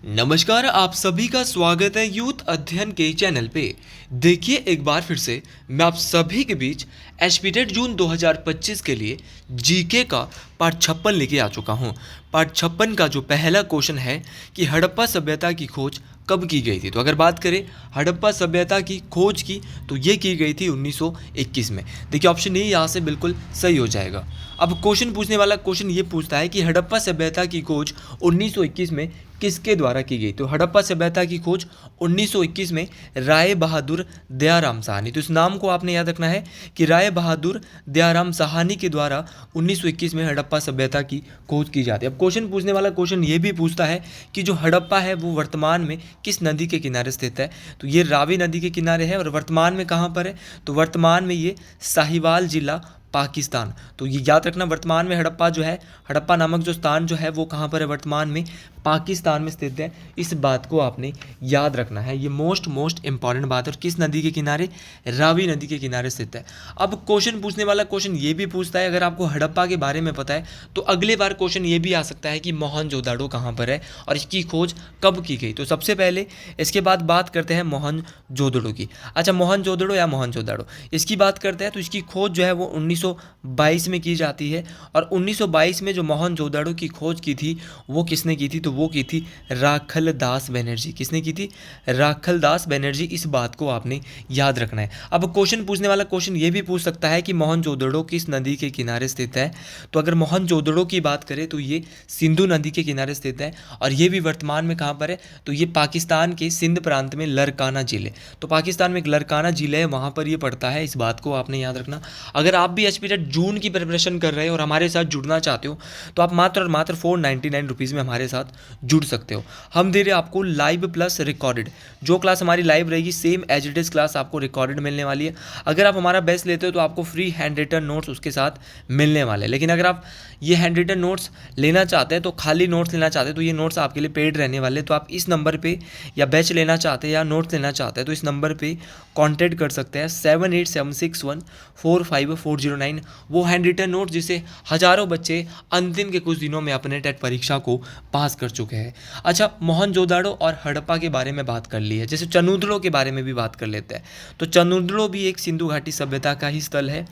नमस्कार, आप सभी का स्वागत है यूथ अध्ययन के चैनल पे। देखिए एक बार फिर से मैं आप सभी के बीच एचपीटेट जून 2025 के लिए जीके का पार्ट 56 लेके आ चुका हूँ। पार्ट 56 का जो पहला क्वेश्चन है कि हड़प्पा सभ्यता की खोज कब की गई थी। तो अगर बात करें हड़प्पा सभ्यता की खोज की तो ये की गई थी 1921 में। देखिए ऑप्शन ए यहाँ से बिल्कुल सही हो जाएगा। अब क्वेश्चन पूछने वाला क्वेश्चन ये पूछता है कि हड़प्पा सभ्यता की खोज 1921 में किसके द्वारा की गई। तो हड़प्पा सभ्यता की खोज 1921 में राय बहादुर दयाराम साहनी। तो इस नाम को आपने याद रखना है कि राय बहादुर दयाराम साहनी के द्वारा 1921 में हड़प्पा सभ्यता की खोज की जाती है। अब क्वेश्चन पूछने वाला क्वेश्चन ये भी पूछता है कि जो हड़प्पा है वो वर्तमान में किस नदी के किनारे स्थित है। तो ये रावी नदी के किनारे है और वर्तमान में कहाँ पर है, तो वर्तमान में ये साहिवाल जिला पाकिस्तान। तो ये याद रखना, वर्तमान में हड़प्पा जो है, हड़प्पा नामक जो स्थान जो है वो कहाँ पर है, वर्तमान में पाकिस्तान में स्थित है। इस बात को आपने याद रखना है, ये मोस्ट इंपॉर्टेंट बात है। और किस नदी के किनारे, रावी नदी के किनारे स्थित है। अब क्वेश्चन पूछने वाला क्वेश्चन ये भी पूछता है, अगर आपको हड़प्पा के बारे में पता है तो अगले बार क्वेश्चन ये भी आ सकता है कि मोहनजोदाड़ो कहाँ पर है और इसकी खोज कब की गई। तो सबसे पहले इसके बाद बात करते हैं मोहनजोदड़ो की। अच्छा, मोहनजोदड़ो या मोहनजोदाड़ो इसकी बात करते हैं तो इसकी खोज जो है वो 1922 में की जाती है। और 1922 में जो मोहनजोदड़ो की खोज की थी वो किसने की थी, तो वो की थी राखल दास बनर्जी। किसने की थी, राखल दास बनर्जी। इस बात को आपने याद रखना है। अब क्वेश्चन पूछने वाला क्वेश्चन ये भी पूछ सकता है कि मोहनजोदड़ो किस नदी के किनारे स्थित है। तो अगर मोहनजोदड़ो की बात करें तो ये सिंधु नदी के किनारे स्थित है और ये भी वर्तमान में कहाँ पर है, तो ये पाकिस्तान के सिंध प्रांत में लरकाना झील है। तो पाकिस्तान में एक लरकाना झील है, वहाँ पर ये पड़ता है। इस बात को आपने याद रखना। अगर आप भी एचपीटेट जून की प्रिपरेशन कर रहे हो और हमारे साथ जुड़ना चाहते हो तो आप मात्र और मात्र 499 रुपीज़ में हमारे साथ जुड़ सकते हो। हम दे रहे हैं आपको लाइव प्लस रिकॉर्डेड। जो क्लास हमारी लाइव रहेगी same as it is class आपको रिकॉर्डेड मिलने वाली है। अगर आप हमारा बेस्ट लेते हो तो आपको फ्री हैंड रिटन नोट्स उसके साथ मिलने वाले हैं। लेकिन अगर आप ये हैंड रिटन नोट्स लेना चाहते हैं, तो खाली नोट्स लेना चाहते हैं, तो ये नोट्स आपके लिए पेड रहने वाले। तो आप इस नंबर पे या बैच लेना चाहते हैं या नोट्स लेना चाहते हैं तो इस नंबर पे कांटेक्ट कर सकते हैं 7876145409। वो हैंड रिटन नोट जिसे हज़ारों बच्चे अंतिम के कुछ दिनों में अपने टेट परीक्षा को पास कर चुके हैं। अच्छा, मोहनजोदाड़ो और हड़प्पा के बारे में बात कर ली है, जैसे चनुदड़ो के बारे में भी बात कर लेते हैं। तो चनुदड़ो भी एक सिंधु घाटी सभ्यता का ही स्थल है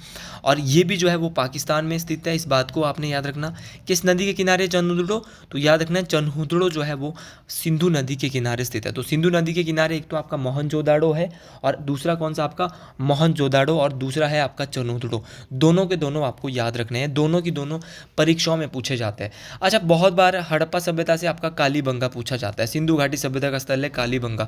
और ये भी जो है वो पाकिस्तान में स्थित है। इस बात को आपने याद रखना। किस नदी के किनारे चनुदड़ो, तो याद रखना चनुदड़ो जो है वो सिंधु नदी के किनारे स्थित है। तो सिंधु नदी के किनारे एक तो आपका मोहनजोदाड़ो है और दूसरा कौन सा आपका मोहनजोदाड़ो और दूसरा है आपका चनुदड़ो। दोनों के दोनों आपको याद रखने हैं, दोनों की दोनों परीक्षाओं में पूछे जाते हैं। अच्छा, बहुत बार हड़प्पा सभ्यता से आपका कालीबंगा पूछा जाता है। सिंधु घाटी सभ्यता का स्थल है कालीबंगा।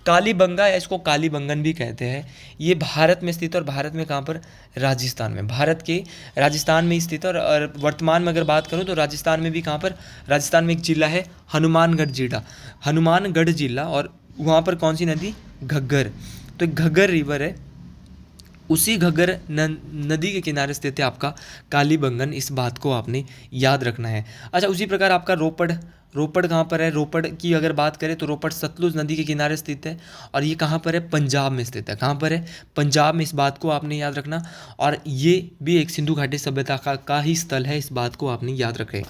कालीबंगा या इसको कालीबंगन भी कहते हैं। ये भारत में स्थित है और भारत में कहाँ पर, राजस्थान में, भारत के राजस्थान में स्थित है। और वर्तमान में अगर बात करूँ तो राजस्थान में भी कहाँ पर, राजस्थान में एक जिला है हनुमानगढ़ जिला, हनुमानगढ़ जिला। और वहाँ पर कौन सी नदी, घग्गर। तो एक घग्गर रिवर है, उसी घग्गर नदी के किनारे स्थित है आपका कालीबंगन। इस बात को आपने याद रखना है। अच्छा, उसी प्रकार आपका रोपड़, रोपड़ कहाँ पर है, रोपड़ की अगर बात करें तो रोपड़ सतलुज नदी के किनारे स्थित है और ये कहाँ पर है, पंजाब में स्थित है। कहाँ पर है, पंजाब में। इस बात को आपने याद रखना। और ये भी एक सिंधु घाटी सभ्यता का ही स्थल है। इस बात को आपने याद रखें।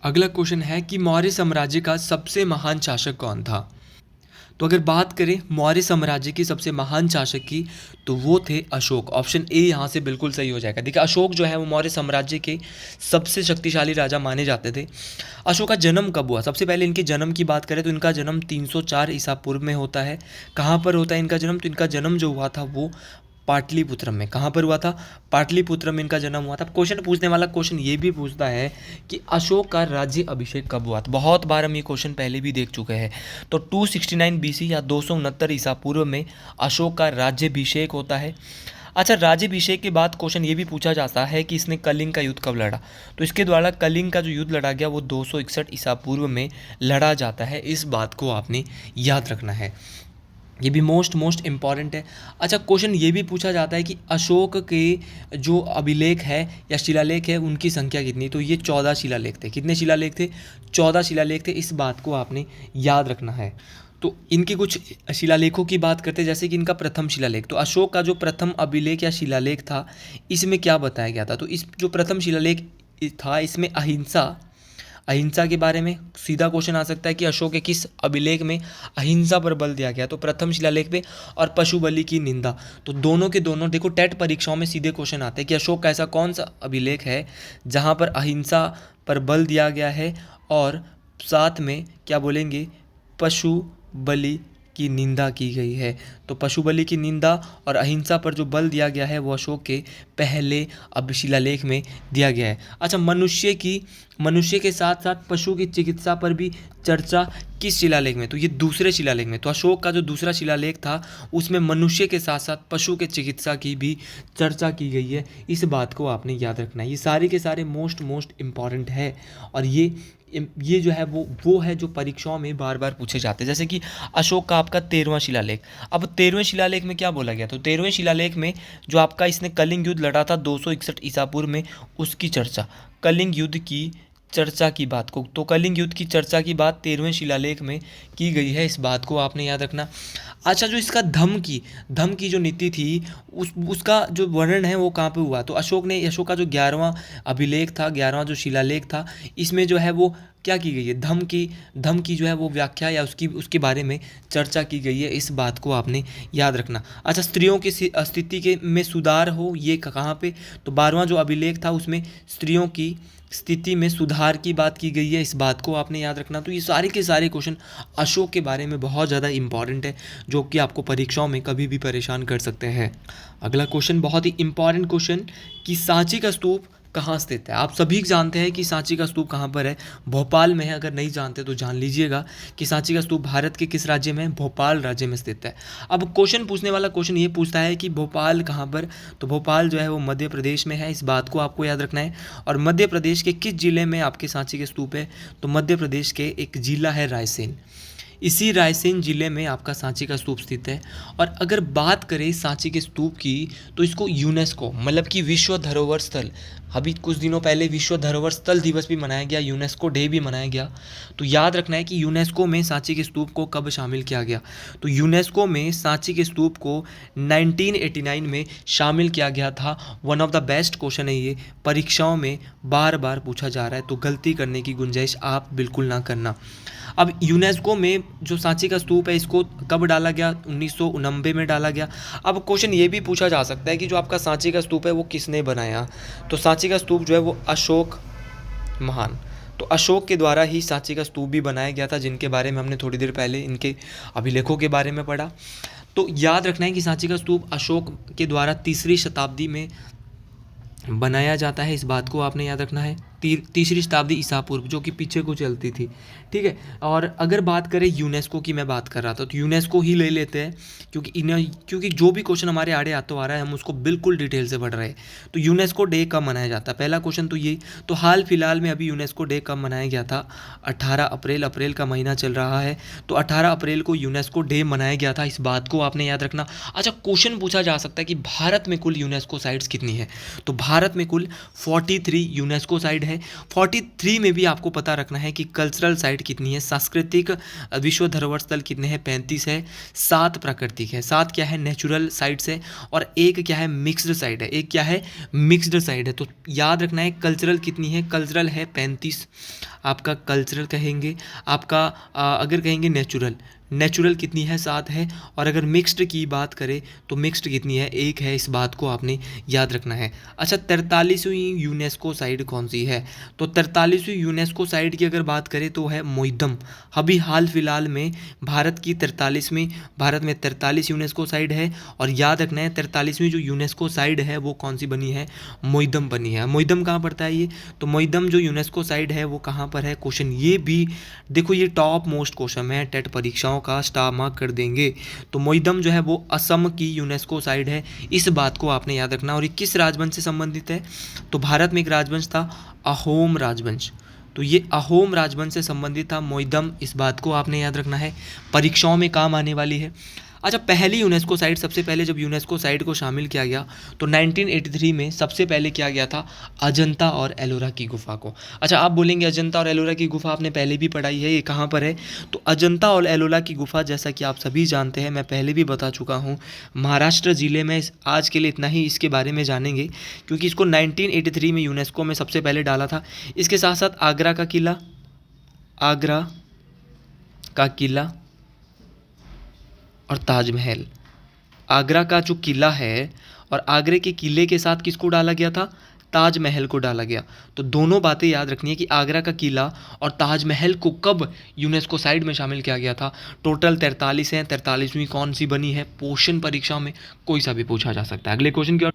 अगला क्वेश्चन है कि मौर्य साम्राज्य का सबसे महान शासक कौन था। तो अगर बात करें मौर्य साम्राज्य की सबसे महान शासक की तो वो थे अशोक। ऑप्शन ए यहाँ से बिल्कुल सही हो जाएगा। देखिए अशोक जो है वो मौर्य साम्राज्य के सबसे शक्तिशाली राजा माने जाते थे। अशोक का जन्म कब हुआ, सबसे पहले इनके जन्म की बात करें तो इनका जन्म 304 ईसा पूर्व में होता है। कहाँ पर होता है इनका जन्म, तो इनका जन्म जो हुआ था वो पाटलिपुत्रम में। कहाँ पर हुआ था, पाटलिपुत्रम में इनका जन्म हुआ था। क्वेश्चन पूछने वाला क्वेश्चन ये भी पूछता है कि अशोक का राज्य अभिषेक कब हुआ था। बहुत बार हम ये क्वेश्चन पहले भी देख चुके हैं। तो 269 बीसी या 269 ईसा पूर्व में अशोक का राज्याभिषेक होता है। अच्छा, राज्याभिषेक के बाद क्वेश्चन ये भी पूछा जाता है कि इसने कलिंग का युद्ध कब लड़ा। तो इसके द्वारा कलिंग का जो युद्ध लड़ा गया वो 261 ईसा पूर्व में लड़ा जाता है। इस बात को आपने याद रखना है, ये भी मोस्ट इम्पॉर्टेंट है। अच्छा, क्वेश्चन ये भी पूछा जाता है कि अशोक के जो अभिलेख है या शिलालेख है उनकी संख्या कितनी। तो ये 14 शिलालेख थे। कितने शिलालेख थे, 14 शिलालेख थे। इस बात को आपने याद रखना है। तो इनके कुछ शिलालेखों की बात करते हैं, जैसे कि इनका प्रथम शिलालेख। तो अशोक का जो प्रथम अभिलेख या शिलालेख था इसमें क्या बताया गया था, तो इस जो प्रथम शिलालेख था इसमें अहिंसा अहिंसा के बारे में सीधा क्वेश्चन आ सकता है कि अशोक के किस अभिलेख में अहिंसा पर बल दिया गया, तो प्रथम शिलालेख पे, और पशु बलि की निंदा। तो दोनों के दोनों देखो टेट परीक्षाओं में सीधे क्वेश्चन आते हैं कि अशोक का ऐसा कौन सा अभिलेख है जहाँ पर अहिंसा पर बल दिया गया है और साथ में क्या बोलेंगे, पशु बलि की निंदा की गई है। तो पशु बलि की निंदा और अहिंसा पर जो बल दिया गया है वो अशोक के पहले अब शिलालेख में दिया गया है। अच्छा, मनुष्य के साथ साथ पशु की चिकित्सा पर भी चर्चा किस शिलालेख में, तो ये दूसरे शिलालेख में। तो अशोक का जो दूसरा शिलालेख था उसमें मनुष्य के साथ साथ पशु के चिकित्सा की भी चर्चा की गई है। इस बात को आपने याद रखना है, ये सारे के सारे मोस्ट इम्पॉर्टेंट है और ये जो है वो है जो परीक्षाओं में बार बार पूछे जाते हैं। जैसे कि अशोक का आपका 13वां शिलालेख, अब 13वें शिलालेख में क्या बोला गया, तो 13वें शिलालेख में जो आपका इसने कलिंग युद्ध लड़ा था 261 ईसा पूर्व में, उसकी चर्चा, कलिंग युद्ध की चर्चा की बात को, तो कलिंग युद्ध की चर्चा की बात 13वें शिलालेख में की गई है, इस बात को आपने याद रखना। अच्छा, जो इसका धम्म की जो नीति थी उसका जो वर्णन है वो कहाँ पे हुआ, तो अशोक का जो 11वां अभिलेख था, 11वां जो शिलालेख था, इसमें जो है वो क्या की गई है, धम्म की जो है वो व्याख्या या उसके बारे में चर्चा की गई है, इस बात को आपने याद रखना। अच्छा, स्त्रियों की स्थिति के में सुधार हो, ये कहाँ पे, तो 12वां जो अभिलेख था उसमें स्त्रियों की स्थिति में सुधार की बात की गई है, इस बात को आपने याद रखना। तो ये सारे के सारे क्वेश्चन अशोक के बारे में बहुत ज़्यादा इंपॉर्टेंट है, जो कि आपको परीक्षाओं में कभी भी परेशान कर सकते हैं। अगला क्वेश्चन बहुत ही इंपॉर्टेंट क्वेश्चन कि सांची का स्तूप कहाँ स्थित है। आप सभी जानते हैं कि सांची का स्तूप कहाँ पर है, भोपाल में है। अगर नहीं जानते तो जान लीजिएगा कि सांची का स्तूप भारत के किस राज्य में है, भोपाल राज्य में स्थित है। अब क्वेश्चन पूछने वाला क्वेश्चन ये पूछता है कि भोपाल कहाँ पर, तो भोपाल जो है वो मध्य प्रदेश में है, इस बात को आपको याद रखना है। और मध्य प्रदेश के किस जिले में आपके सांची के स्तूप है, तो मध्य प्रदेश के एक जिला है रायसेन, इसी रायसेन जिले में आपका सांची का स्तूप स्थित है। और अगर बात करें सांची के स्तूप की, तो इसको यूनेस्को मतलब कि विश्व धरोहर स्थल, अभी कुछ दिनों पहले विश्व धरोहर स्थल दिवस भी मनाया गया, यूनेस्को डे भी मनाया गया। तो याद रखना है कि यूनेस्को में सांची के स्तूप को कब शामिल किया गया, तो यूनेस्को में सांची के स्तूप को 1989 में शामिल किया गया था। One of the best question है ये, परीक्षाओं में बार बार पूछा जा रहा है, तो गलती करने की गुंजाइश आप बिल्कुल ना करना। अब यूनेस्को में जो सांची का स्तूप है इसको कब डाला गया, 1989 में डाला गया। अब क्वेश्चन ये भी पूछा जा सकता है कि जो आपका सांची का स्तूप है वो किसने बनाया, तो सांची का स्तूप जो है वो अशोक महान, तो अशोक के द्वारा ही सांची का स्तूप भी बनाया गया था, जिनके बारे में हमने थोड़ी देर पहले इनके अभिलेखों के बारे में पढ़ा। तो याद रखना है कि सांची का स्तूप अशोक के द्वारा 3री शताब्दी में बनाया जाता है, इस बात को आपने याद रखना है। 3री शताब्दी ईसा पूर्व, जो कि पीछे को चलती थी, ठीक है। और अगर बात करें यूनेस्को की, मैं बात कर रहा था, तो यूनेस्को ही ले लेते हैं क्योंकि जो भी क्वेश्चन हमारे आड़े आता आ रहा है हम उसको बिल्कुल डिटेल से पढ़ रहे हैं। तो यूनेस्को डे कब मनाया जाता है, पहला क्वेश्चन तो ये, तो हाल फिलहाल में अभी यूनेस्को डे कब मनाया गया था, 18 अप्रैल का महीना चल रहा है, तो 18 अप्रैल को यूनेस्को डे मनाया गया था, इस बात को आपने याद रखना। अच्छा, क्वेश्चन पूछा जा सकता है कि भारत में कुल यूनेस्को साइट्स कितनी है, तो भारत में कुल 43 यूनेस्को साइट है। 43 में भी आपको पता रखना है कि कल्चरल साइट कितनी है, सांस्कृतिक विश्व धरोहर स्थल कितने हैं, 35 है, 7 प्राकृतिक है, 7 क्या है नेचुरल साइट्स है, और एक क्या है मिक्स्ड साइट है, एक क्या है मिक्स्ड साइट है। तो याद रखना है कल्चरल कितनी है, कल्चरल है 35, आपका कल्चरल कहेंगे, आपका अगर कहेंगे नेचुरल कितनी है, 7 है, और अगर मिक्स्ड की बात करें तो मिक्स्ड कितनी है, 1 है, इस बात को आपने याद रखना है। अच्छा, 43वीं यूनेस्को साइट कौन सी है, तो 43वीं यूनेस्को साइट की अगर बात करें तो है मोइदम। अभी हाल फिलहाल में भारत में 43 यूनेस्को साइट है, और याद रखना है 43वीं जो यूनेस्को साइट है वो कौन सी बनी है, मोइदम बनी है। मोइदम कहाँ पड़ता है ये, तो मोइदम जो यूनेस्को साइट है वो कहाँ पर है, क्वेश्चन ये भी देखो, ये टॉप मोस्ट क्वेश्चन है, टेट परीक्षाओं का स्टार मार्क कर देंगे। तो मोइदम जो है वो असम की यूनेस्को साइट है, इस बात को आपने याद रखना। और ये किस राजवंश से संबंधित है, तो भारत में एक राजवंश था अहोम राजवंश, तो ये अहोम राजवंश से संबंधित था मोइदम, इस बात को आपने याद रखना है, परीक्षाओं में काम आने वाली है। अच्छा, पहली यूनेस्को साइट, सबसे पहले जब यूनेस्को साइट को शामिल किया गया तो 1983 में सबसे पहले किया गया था अजंता और एलोरा की गुफा को। अच्छा, आप बोलेंगे अजंता और एलोरा की गुफा आपने पहले भी पढ़ाई है, ये कहाँ पर है, तो अजंता और एलोरा की गुफा जैसा कि आप सभी जानते हैं, मैं पहले भी बता चुका हूँ, महाराष्ट्र ज़िले में। आज के लिए इतना ही इसके बारे में जानेंगे, क्योंकि इसको 1983 में यूनेस्को में सबसे पहले डाला था। इसके साथ साथ आगरा का किला, आगरा का किला और ताजमहल। आगरा का जो किला है और आगरे के किले के साथ किसको डाला गया था? ताजमहल को डाला गया। तो दोनों बातें याद रखनी है कि आगरा का किला और ताजमहल को कब यूनेस्को साइट में शामिल किया गया था। टोटल 43 हैं, 43वीं कौन सी बनी है? पोषण परीक्षा में कोई सा भी पूछा जा सकता है। अगले क्वेश्चन की ओर।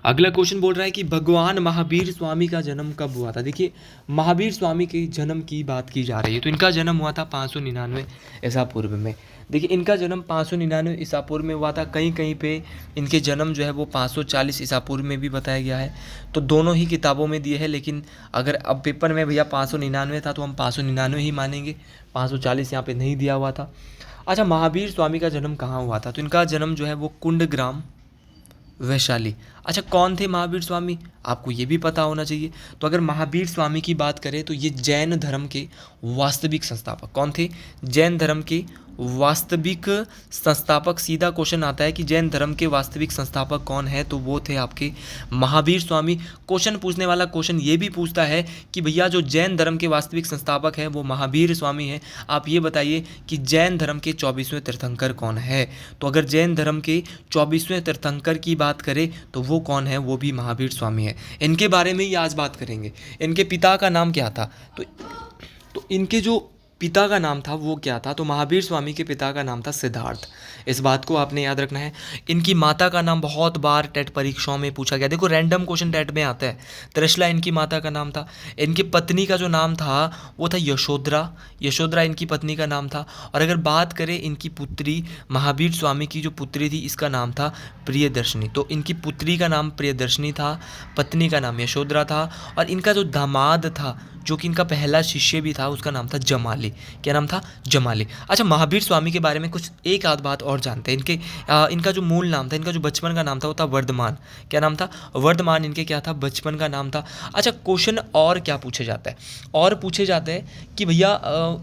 अगला क्वेश्चन बोल रहा है कि भगवान महावीर स्वामी का जन्म कब हुआ था। देखिए, महावीर स्वामी के जन्म की बात की जा रही है, तो इनका जन्म हुआ था 599 ईसा पूर्व में। देखिए, इनका जन्म 599 ईसा पूर्व में हुआ था। कहीं कहीं पे इनके जन्म जो है वो 540 ईसा पूर्व में भी बताया गया है। तो दोनों ही किताबों में दिए हैं, लेकिन अगर अब पेपर में भैया 599 था तो हम 599 ही मानेंगे, 540 यहाँ पे नहीं दिया हुआ था। अच्छा, महावीर स्वामी का जन्म कहाँ हुआ था? तो इनका जन्म जो है वो कुंडग्राम, वैशाली। अच्छा, कौन थे महावीर स्वामी? आपको ये भी पता होना चाहिए। तो अगर महावीर स्वामी की बात करें तो ये जैन धर्म के वास्तविक संस्थापक कौन थे? जैन धर्म के वास्तविक संस्थापक। सीधा क्वेश्चन आता है कि जैन धर्म के वास्तविक संस्थापक कौन है, तो वो थे आपके महावीर स्वामी। क्वेश्चन पूछने वाला क्वेश्चन ये भी पूछता है कि भैया जो जैन धर्म के वास्तविक संस्थापक है वो महावीर स्वामी है। आप ये बताइए कि जैन धर्म के 24वें तीर्थंकर कौन है? तो अगर जैन धर्म के 24वें तीर्थंकर की बात करें तो वो कौन है? वो भी महावीर स्वामी है। इनके बारे में ही आज बात करेंगे। इनके पिता का नाम क्या था? तो इनके जो पिता का नाम था वो क्या था? तो महावीर स्वामी के पिता का नाम था सिद्धार्थ। इस बात को आपने याद रखना है। इनकी माता का नाम बहुत बार टेट परीक्षाओं में पूछा गया। देखो, रैंडम क्वेश्चन टेट में आता है। त्रिशला इनकी माता का नाम था। इनकी पत्नी का जो नाम था वो था यशोधरा। यशोधरा इनकी पत्नी का नाम था। और अगर बात करें इनकी पुत्री महावीर स्वामी की, जो पुत्री थी इसका नाम था प्रियदर्शनी। तो इनकी पुत्री का नाम प्रियदर्शनी था, पत्नी का नाम यशोधरा था, और इनका जो दामाद था, जो कि इनका पहला शिष्य भी था, उसका नाम था जमाली। क्या नाम था? जमाली। अच्छा, महावीर स्वामी के बारे में कुछ एक आध बात और जानते हैं। इनका जो मूल नाम था, इनका जो बचपन का नाम था वो था वर्धमान। क्या नाम था? वर्धमान इनके क्या था? बचपन का नाम था। अच्छा, क्वेश्चन और क्या पूछे जाता है? और पूछे जाते हैं कि भैया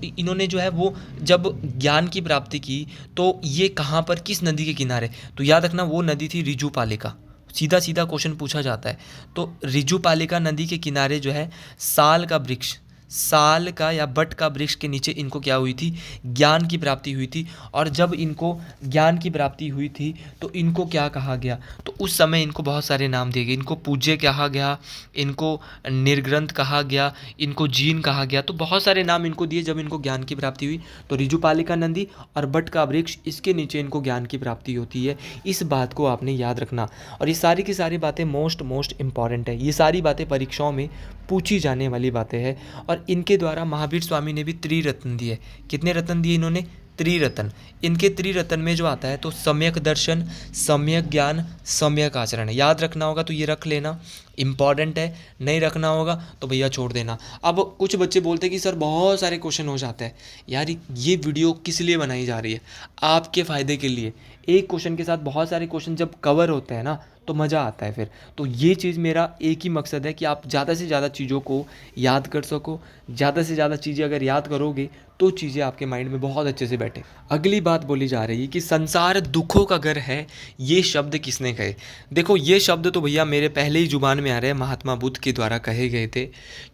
इन्होंने जो है वो जब ज्ञान की प्राप्ति की तो ये कहाँ पर, किस नदी के किनारे? तो याद रखना वो नदी थी रिजुपालिका। सीधा सीधा क्वेश्चन पूछा जाता है। तो रिजुपालिका नदी के किनारे जो है साल का वृक्ष, साल का या बट का वृक्ष के नीचे इनको क्या हुई थी? ज्ञान की प्राप्ति हुई थी। और जब इनको ज्ञान की प्राप्ति हुई थी तो इनको क्या कहा गया? तो उस समय इनको बहुत सारे नाम दिए गए। इनको पूज्य कहा गया, इनको निर्ग्रंथ कहा गया, इनको जीन कहा गया। तो बहुत सारे नाम इनको दिए जब इनको ज्ञान की प्राप्ति हुई। तो रिजुपालिका नदी और बट का वृक्ष, इसके नीचे इनको ज्ञान की प्राप्ति होती है। इस बात को आपने याद रखना। और ये सारी की सारी बातें मोस्ट इंपॉर्टेंट है। ये सारी बातें परीक्षाओं में पूछी जाने वाली बातें हैं। और इनके द्वारा महावीर स्वामी ने भी त्रिरत्न दिए। कितने रत्न दिए इन्होंने? त्रिरत्न। इनके त्रिरत्न में जो आता है तो सम्यक दर्शन, सम्यक ज्ञान, सम्यक आचरण। याद रखना होगा तो ये रख लेना, इंपॉर्टेंट है। नहीं रखना होगा तो भैया छोड़ देना। अब कुछ बच्चे बोलते हैं कि सर बहुत सारे क्वेश्चन हो जाते हैं। यार, ये वीडियो किस लिए बनाई जा रही है? आपके फ़ायदे के लिए। एक क्वेश्चन के साथ बहुत सारे क्वेश्चन जब कवर होते हैं ना तो मज़ा आता है फिर। तो ये चीज़ मेरा एक ही मकसद है कि आप ज़्यादा से ज़्यादा चीज़ों को याद कर सको। ज़्यादा से ज़्यादा चीज़ें अगर याद करोगे तो चीज़ें आपके माइंड में बहुत अच्छे से बैठे। अगली बात बोली जा रही है कि संसार दुखों का घर है, ये शब्द किसने कहे? देखो, ये शब्द तो भैया मेरे पहले ही जुबान में आ रहे हैं, महात्मा बुद्ध के द्वारा कहे गए थे।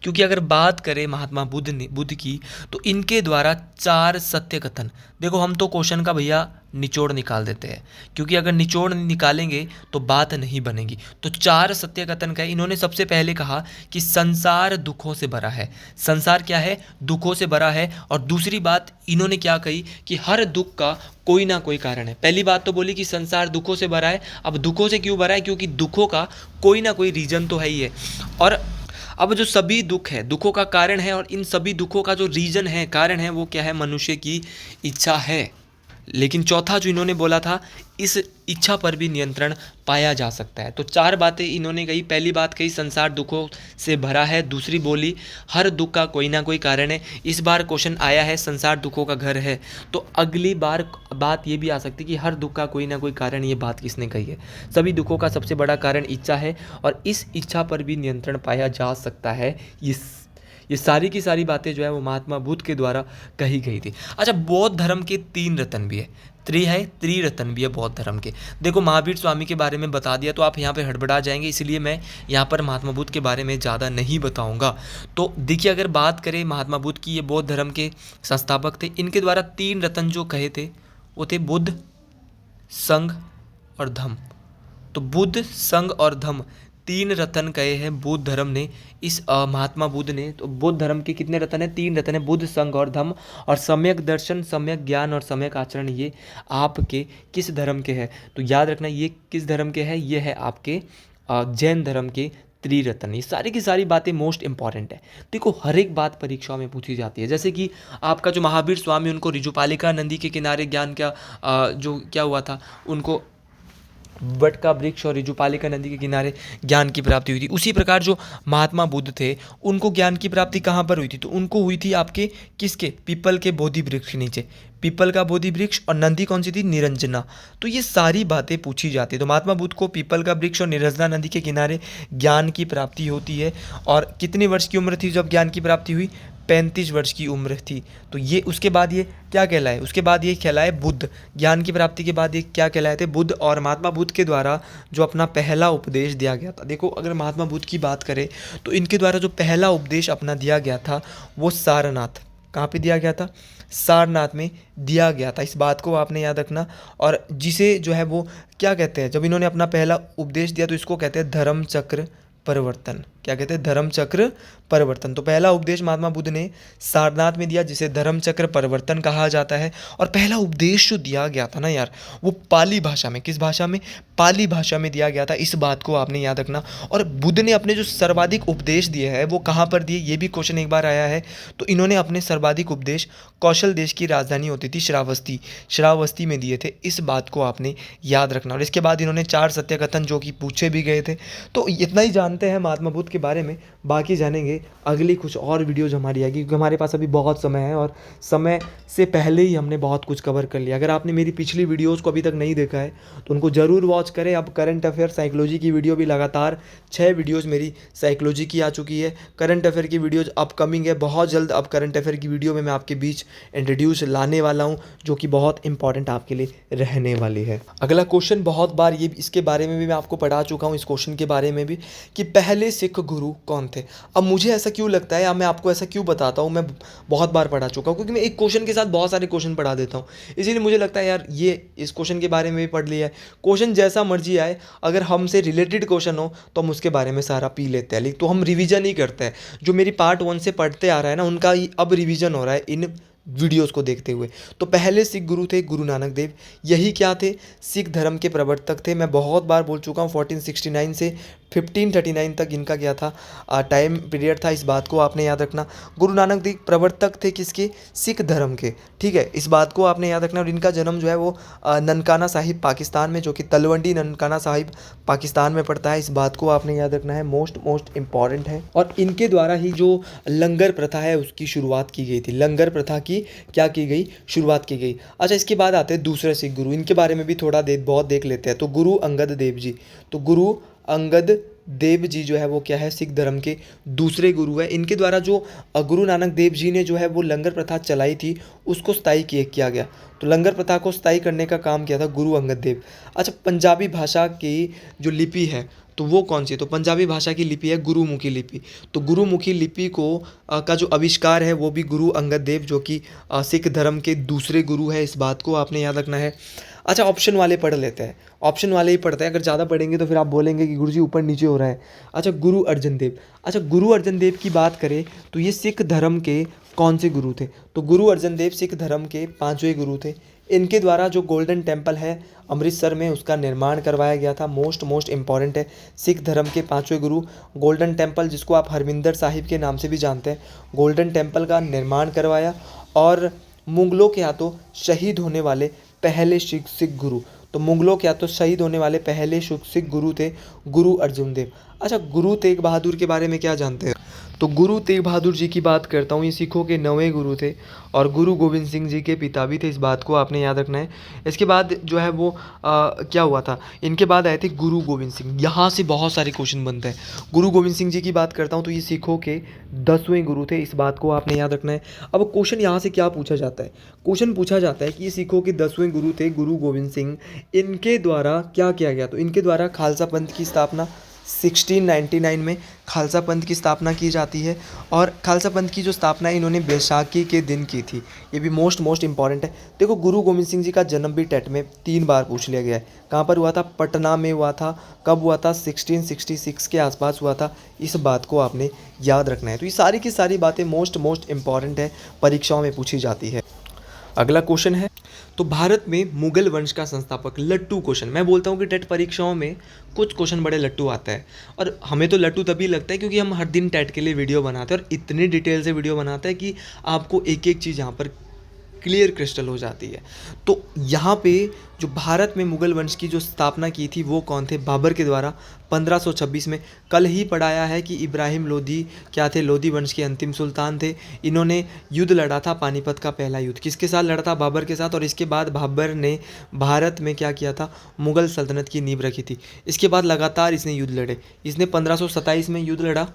क्योंकि अगर बात करें महात्मा बुद्ध की तो इनके द्वारा 4 सत्य कथन। देखो, हम तो क्वेश्चन का भैया निचोड़ निकाल देते हैं, क्योंकि अगर निचोड़ निकालेंगे तो बात नहीं बनेगी। तो 4 सत्य कथन का इन्होंने सबसे पहले कहा कि संसार दुखों से भरा है। संसार क्या है? दुखों से भरा है। और दूसरी बात इन्होंने क्या कही कि हर दुख का कोई ना कोई कारण है। पहली बात तो बोली कि संसार दुखों से भरा है। अब दुखों से क्यों भरा है? क्योंकि दुखों का कोई ना कोई रीजन तो है ही है। और अब जो सभी दुख है, दुखों का कारण है, और इन सभी दुखों का जो रीजन है, कारण है, वो क्या है? मनुष्य की इच्छा है। लेकिन चौथा जो इन्होंने बोला था, इस इच्छा पर भी नियंत्रण पाया जा सकता है। तो 4 बातें इन्होंने कही। पहली बात कही संसार दुखों से भरा है। दूसरी बोली हर दुख का कोई ना कोई कारण है। इस बार क्वेश्चन आया है संसार दुखों का घर है, तो अगली बार बात ये भी आ सकती है कि हर दुख का कोई ना कोई कारण। ये बात किसने कही है? सभी दुखों का सबसे बड़ा कारण इच्छा है, और इस इच्छा पर भी नियंत्रण पाया जा सकता है। ये सारी की सारी बातें जो है वो महात्मा बुद्ध के द्वारा कही गई थी। अच्छा, बौद्ध धर्म के 3 रत्न भी है, त्रिरत्न भी है बौद्ध धर्म के। देखो, महावीर स्वामी के बारे में बता दिया तो आप यहाँ पे हड़बड़ा जाएंगे, इसलिए मैं यहाँ पर महात्मा बुद्ध के बारे में ज़्यादा नहीं बताऊँगा। तो देखिए, अगर बात करें महात्मा बुद्ध की, ये बौद्ध धर्म के संस्थापक थे। इनके द्वारा 3 रत्न जो कहे थे वो थे बुद्ध, संघ और धम्म। तो बुद्ध, संघ और धम्म 3 रत्न कहे हैं बुद्ध धर्म ने, इस महात्मा बुद्ध ने। तो बुद्ध धर्म के कितने रत्न हैं? 3 रत्न है, बुद्ध, संघ और धम्म। और सम्यक दर्शन, सम्यक ज्ञान और सम्यक आचरण, ये आपके किस धर्म के हैं? तो याद रखना, ये किस धर्म के हैं? ये है आपके जैन धर्म के त्रिरत्न। ये सारी की सारी बातें मोस्ट इंपॉर्टेंट है। देखो, हर एक बात परीक्षाओं में पूछी जाती है। जैसे कि आपका जो महावीर स्वामी, उनको ऋजुपालिका नदी के किनारे ज्ञान क्या जो क्या हुआ था, उनको वट का वृक्ष और ऋजुपालिका नदी के किनारे ज्ञान की प्राप्ति हुई थी। उसी प्रकार जो महात्मा बुद्ध थे, उनको ज्ञान की प्राप्ति कहाँ पर हुई थी? तो उनको हुई थी आपके किसके? पीपल के बोधि वृक्ष के नीचे। पीपल का बोधि वृक्ष, और नदी कौन सी थी? निरंजना। तो ये सारी बातें पूछी जाती है। तो महात्मा बुद्ध को पीपल का वृक्ष और निरंजना नदी के किनारे ज्ञान की प्राप्ति होती है। और कितनी वर्ष की उम्र थी जब ज्ञान की प्राप्ति हुई? 35 वर्ष की उम्र थी। तो ये उसके बाद ये क्या कहलाए? उसके बाद ये कहलाए बुद्ध। ज्ञान की प्राप्ति के बाद ये क्या कहलाए थे? बुद्ध। और महात्मा बुद्ध के द्वारा जो अपना पहला उपदेश दिया गया था, देखो अगर महात्मा बुद्ध की बात करें तो इनके द्वारा जो पहला उपदेश अपना दिया गया था वो सारनाथ, कहाँ पे दिया गया था? सारनाथ में दिया गया था। इस बात को आपने याद रखना। और जिसे जो है वो क्या कहते हैं, जब इन्होंने अपना पहला उपदेश दिया तो इसको कहते हैं धर्म चक्र परिवर्तन। क्या कहते हैं? धर्म चक्र परिवर्तन। तो पहला उपदेश महात्मा बुद्ध ने सारनाथ में दिया, जिसे धर्म चक्र परिवर्तन कहा जाता है। और पहला उपदेश जो दिया गया था ना यार, वो पाली भाषा में, किस भाषा में? पाली भाषा में दिया गया था। इस बात को आपने याद रखना। और बुद्ध ने अपने जो सर्वाधिक उपदेश दिए हैं वो कहाँ पर दिए? ये भी क्वेश्चन एक बार आया है। तो इन्होंने अपने सर्वाधिक उपदेश कौशल देश की राजधानी होती थी श्रावस्ती में दिए थे। इस बात को आपने याद रखना। और इसके बाद इन्होंने 4 सत्य कथन जो कि पूछे भी गए थे। तो इतना ही जानते हैं महात्मा बुद्ध के बारे में, बाकी जानेंगे अगली कुछ और वीडियोज हमारी आएगी, क्योंकि हमारे पास अभी बहुत समय है और समय से पहले ही हमने बहुत कुछ कवर कर लिया। अगर आपने मेरी पिछली वीडियोज़ को अभी तक नहीं देखा है तो उनको ज़रूर वॉच करें। अब करंट अफेयर साइकोलॉजी की वीडियो भी लगातार 6 वीडियोज़ मेरी साइकोलॉजी की आ चुकी है। करंट अफेयर की वीडियोज़ अपकमिंग है, बहुत जल्द अब करंट अफेयर की वीडियो में मैं आपके बीच इंट्रोड्यूस लाने वाला हूँ, जो कि बहुत इंपॉर्टेंट आपके लिए रहने वाली है। अगला क्वेश्चन बहुत बार ये इसके बारे में भी मैं आपको पढ़ा चुका हूँ, इस क्वेश्चन के बारे में भी, कि पहले सिख गुरु कौन थे। अब मुझे ऐसा क्यों लगता है या मैं आपको ऐसा क्यों बताता हूँ, मैं बहुत बार पढ़ा चुका हूँ, क्योंकि मैं एक क्वेश्चन के साथ बहुत सारे क्वेश्चन पढ़ा देता हूँ। इसीलिए मुझे लगता है यार ये इस क्वेश्चन के बारे में भी पढ़ लिया है। क्वेश्चन जैसा मर्जी आए, अगर हमसे रिलेटेड क्वेश्चन हो तो हम उसके बारे में सारा पी लेते हैं, लेकिन तो हम रिवीजन ही करते हैं। जो मेरी पार्ट 1 से पढ़ते आ रहा है ना, उनका ही अब रिवीजन हो रहा है इन वीडियोस को देखते हुए। तो पहले सिख गुरु थे गुरु नानक देव। यही क्या थे? सिख धर्म के प्रवर्तक थे। मैं बहुत बार बोल चुका हूँ, 1469 से 1539 तक इनका क्या था? टाइम पीरियड था। इस बात को आपने याद रखना। गुरु नानक देव प्रवर्तक थे किसके? सिख धर्म के। ठीक है, इस बात को आपने याद रखना। और इनका जन्म जो है वो ननकाना साहिब पाकिस्तान में, जो कि तलवंडी ननकाना साहिब पाकिस्तान में पड़ता है। इस बात को आपने याद रखना है, मोस्ट इंपॉर्टेंट है। और इनके द्वारा ही जो लंगर प्रथा है उसकी शुरुआत की गई थी। लंगर प्रथा की क्या की गई? शुरुआत की गई। अच्छा, इसके बाद आते हैं दूसरे सिख गुरु। इनके बारे में भी थोड़ा बहुत देख लेते हैं। तो गुरु अंगद देव जी। तो गुरु अंगद देव जी जो है वो क्या है? सिख धर्म के दूसरे गुरु है। इनके द्वारा जो गुरु नानक देव जी ने जो है वो लंगर प्रथा चलाई थी, उसको स्थायी किया गया। तो लंगर प्रथा को स्थायी करने का काम किया था गुरु अंगद देव। अच्छा, पंजाबी भाषा की जो लिपि है तो वो कौन सी है? तो पंजाबी भाषा की लिपि है गुरुमुखी लिपि। तो गुरुमुखी लिपि को का जो आविष्कार है वो भी गुरु अंगद देव, जो कि सिख धर्म के दूसरे गुरु है। इस बात को आपने याद रखना है। अच्छा, ऑप्शन वाले पढ़ लेते हैं, ऑप्शन वाले ही पढ़ते हैं। अगर ज़्यादा पढ़ेंगे तो फिर आप बोलेंगे कि गुरुजी ऊपर नीचे हो रहा है। अच्छा, गुरु अर्जन देव। अच्छा, गुरु अर्जन देव की बात करें तो ये सिख धर्म के कौन से गुरु थे? तो गुरु अर्जन देव सिख धर्म के 5वें गुरु थे। इनके द्वारा जो गोल्डन टेम्पल है अमृतसर में, उसका निर्माण करवाया गया था। मोस्ट इंपॉर्टेंट है। सिख धर्म के 5वें गुरु गोल्डन टेम्पल, जिसको आप हरमिंदर साहिब के नाम से भी जानते हैं, गोल्डन टेम्पल का निर्माण करवाया। और मुगलों के हाथों शहीद होने वाले पहले सिख गुरु, तो मुगलों के हाथों शहीद होने वाले पहले सिख गुरु थे गुरु अर्जुन देव। अच्छा, गुरु तेग बहादुर के बारे में क्या जानते हैं? तो गुरु तेग बहादुर जी की बात करता हूँ, ये सिखों के 9वें गुरु थे और गुरु गोविंद सिंह जी के पिता भी थे, इस बात को आपने याद रखना है। इसके बाद जो है वो क्या हुआ था, इनके बाद आए थे गुरु गोविंद सिंह। यहाँ से बहुत सारे क्वेश्चन बनते हैं। गुरु गोविंद सिंह जी की बात करता हूँ तो ये सिखों के 10वें गुरु थे, इस बात को आपने याद रखना है। अब क्वेश्चन यहाँ से क्या पूछा जाता है, क्वेश्चन पूछा जाता है कि ये सिखों के 10वें गुरु थे गुरु गोविंद सिंह, इनके द्वारा क्या किया गया, तो इनके द्वारा खालसा पंथ की स्थापना 1699 में खालसा पंथ की स्थापना की जाती है। और खालसा पंथ की जो स्थापना है इन्होंने बैसाखी के दिन की थी, ये भी मोस्ट इंपॉर्टेंट है। देखो गुरु गोविंद सिंह जी का जन्म भी टेट में 3 बार पूछ लिया गया है। कहाँ पर हुआ था, पटना में हुआ था। कब हुआ था, 1666 के आसपास हुआ था। इस बात को आपने याद रखना है। तो ये सारी की सारी बातें मोस्ट इंपॉर्टेंट है, परीक्षाओं में पूछी जाती है। अगला क्वेश्चन है, तो भारत में मुगल वंश का संस्थापक, लट्टू क्वेश्चन। मैं बोलता हूँ कि टेट परीक्षाओं में कुछ क्वेश्चन बड़े लट्टू आता है, और हमें तो लट्टू तभी लगता है क्योंकि हम हर दिन टेट के लिए वीडियो बनाते हैं और इतनी डिटेल से वीडियो बनाते हैं कि आपको एक एक चीज़ यहाँ पर क्लियर क्रिस्टल हो जाती है। तो यहाँ पे जो भारत में मुगल वंश की जो स्थापना की थी वो कौन थे, बाबर के द्वारा 1526 में। कल ही पढ़ाया है कि इब्राहिम लोदी क्या थे, लोदी वंश के अंतिम सुल्तान थे। इन्होंने युद्ध लड़ा था, पानीपत का पहला युद्ध किसके साथ लड़ा था, बाबर के साथ। और इसके बाद बाबर ने भारत में क्या किया था, मुगल सल्तनत की नींव रखी थी। इसके बाद लगातार इसने युद्ध लड़े। इसने 1527 में युद्ध लड़ा,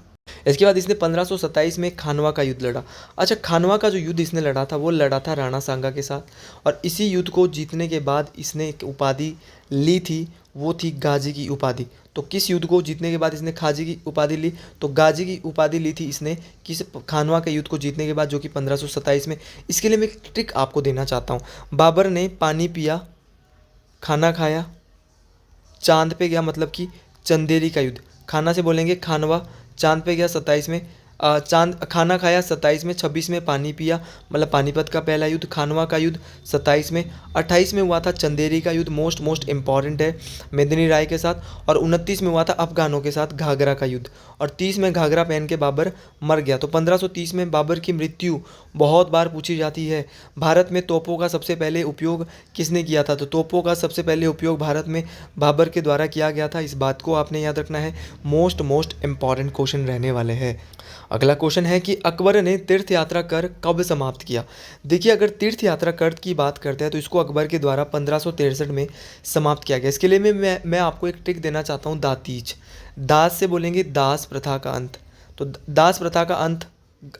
इसके बाद इसने 1527 में खानवा का युद्ध लड़ा। अच्छा, खानवा का जो युद्ध इसने लड़ा था वो लड़ा था राणा सांगा के साथ, और इसी युद्ध को जीतने के बाद इसने एक उपाधि ली थी, वो थी गाजी की उपाधि। तो किस युद्ध को जीतने के बाद इसने खाजी की उपाधि ली, तो गाजी की उपाधि ली थी इसने किस, खानवा के युद्ध को जीतने के बाद, जो कि 1527 में। इसके लिए मैं एक ट्रिक आपको देना चाहता हूँ। बाबर ने पानी पिया, खाना खाया, चांद पे गया, मतलब कि चंदेरी का युद्ध। खाना से बोलेंगे खानवा, चांद पे गया 27 में, चांद खाना खाया 27 में, 26 में पानी पिया, मतलब पानीपत का पहला युद्ध। खानवा का युद्ध 27 में, 28 में हुआ था चंदेरी का युद्ध, मोस्ट इंपॉर्टेंट है, मेदिनी राय के साथ। और 29 में हुआ था अफगानों के साथ घाघरा का युद्ध, और 30 में घाघरा पहन के बाबर मर गया। तो 1530 में बाबर की मृत्यु बहुत बार पूछी जाती है। भारत में तोपों का सबसे पहले उपयोग किसने किया था, तो तोपों का सबसे पहले उपयोग भारत में बाबर के द्वारा किया गया था। इस बात को आपने याद रखना है। मोस्ट इंपॉर्टेंट क्वेश्चन रहने वाले हैं। अगला क्वेश्चन है कि अकबर ने तीर्थ यात्रा कर कब समाप्त किया। देखिए, अगर तीर्थ यात्रा कर की बात करते हैं तो इसको अकबर के द्वारा 1563 में समाप्त किया गया। इसके लिए मैं आपको एक ट्रिक देना चाहता हूँ, दातीज। दास से बोलेंगे दास प्रथा का अंत। तो दास प्रथा का अंत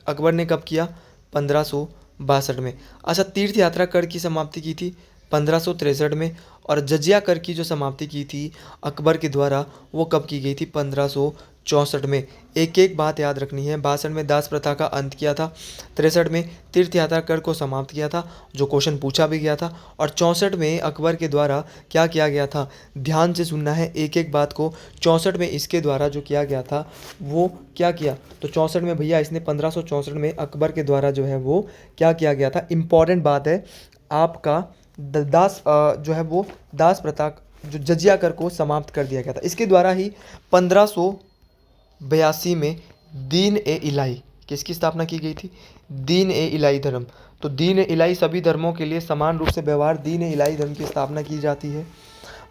अकबर ने कब किया, 1562 में। अच्छा, तीर्थ यात्रा कर की समाप्ति की थी 1563 में, और जजिया कर की जो समाप्ति की थी अकबर के द्वारा वो कब की गई थी, 1564 में। एक एक बात याद रखनी है। 62 में दास प्रथा का अंत किया था, 63 में तीर्थ यात्रा कर को समाप्त किया था, जो क्वेश्चन पूछा भी गया था, और 64 में अकबर के द्वारा क्या किया गया था, ध्यान से सुनना है एक एक बात को। 64 में इसके द्वारा जो किया गया था वो क्या किया, तो 64 में भैया इसने 1564 में अकबर के द्वारा जो है वो क्या किया गया था, इंपॉर्टेंट बात है आपका, दास जो है वो दास प्रथा जो जजिया कर को समाप्त कर दिया गया था। इसके द्वारा ही 1582 में दीन ए इलाही किसकी स्थापना की गई थी, दीन ए इलाही धर्म। तो दीन ए इलाही, सभी धर्मों के लिए समान रूप से व्यवहार, दीन ए इलाही धर्म की स्थापना की जाती है।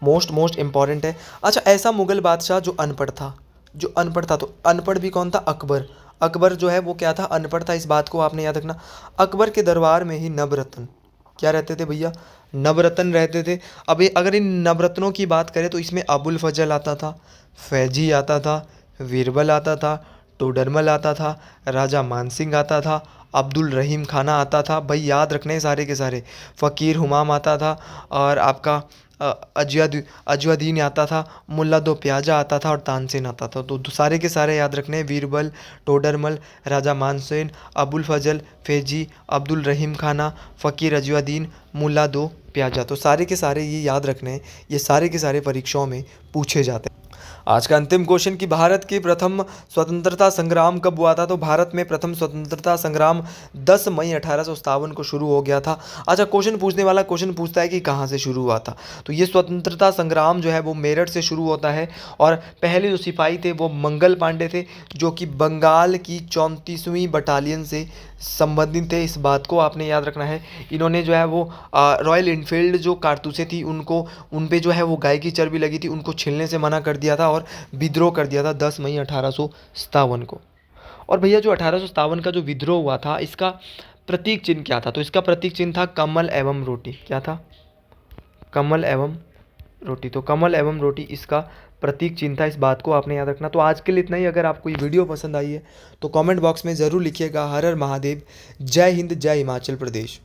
मोस्ट इंपॉर्टेंट है। अच्छा, ऐसा मुगल बादशाह जो अनपढ़ था, तो अनपढ़ भी कौन था, अकबर। अकबर जो है वो क्या था, अनपढ़ था। इस बात को आपने याद रखना। अकबर के दरबार में ही नवरत्न क्या रहते थे भैया, नवरत्न रहते थे। अब अगर इन नवरत्नों की बात करें तो इसमें अबुल फजल आता था, फैजी आता था, बीरबल आता था, टोडरमल आता था, राजा मानसिंह आता था, अब्दुल रहीम खाना आता था। भाई याद रखने सारे के सारे। फ़कीर हुमाम आता था, और आपका अजवादीन आता था, मुल्ला दो प्याजा आता था, और तानसेन आता था। तो सारे के सारे याद रखने, बीरबल, टोडरमल, राजा मानसेन, अबुल फजल, फैजी, अब्दुल रहीम खाना, फ़कीर अजवादीन, मुल्ला दो प्याजा। तो सारे के सारे ये याद रखने, ये सारे के सारे परीक्षाओं में पूछे जाते हैं। आज का अंतिम क्वेश्चन कि भारत के प्रथम स्वतंत्रता संग्राम कब हुआ था, तो भारत में प्रथम स्वतंत्रता संग्राम 10 मई 1857 को शुरू हो गया था। अच्छा, क्वेश्चन पूछने वाला क्वेश्चन पूछता है कि कहाँ से शुरू हुआ था, तो ये स्वतंत्रता संग्राम जो है वो मेरठ से शुरू होता है, और पहले जो सिपाही थे वो मंगल पांडे थे, जो कि बंगाल की 34वीं बटालियन से संबंधित थे। इस बात को आपने याद रखना है। इन्होंने जो है वो रॉयल इनफील्ड जो कारतूसें थी उनको, उन पे जो है वो गाय की चर्बी लगी थी, उनको छीलने से मना कर दिया था और विद्रोह कर दिया था 10 मई 1857 को। और भैया जो 1857 का जो विद्रोह हुआ था, इसका प्रतीक चिन्ह क्या था? तो इसका प्रतीक चिन्ह था कमल एवं रोटी। क्या था? कमल एवं रोटी। तो कमल एवं रोटी इसका प्रतीक चिन्ह था, इस बात को आपने याद रखना। तो आज के लिए इतना ही। अगर आपको ये वीडियो पसंद आई है तो कमेंट बॉक्स में ज़रूर लिखिएगा हर हर महादेव, जय हिंद, जय हिमाचल प्रदेश।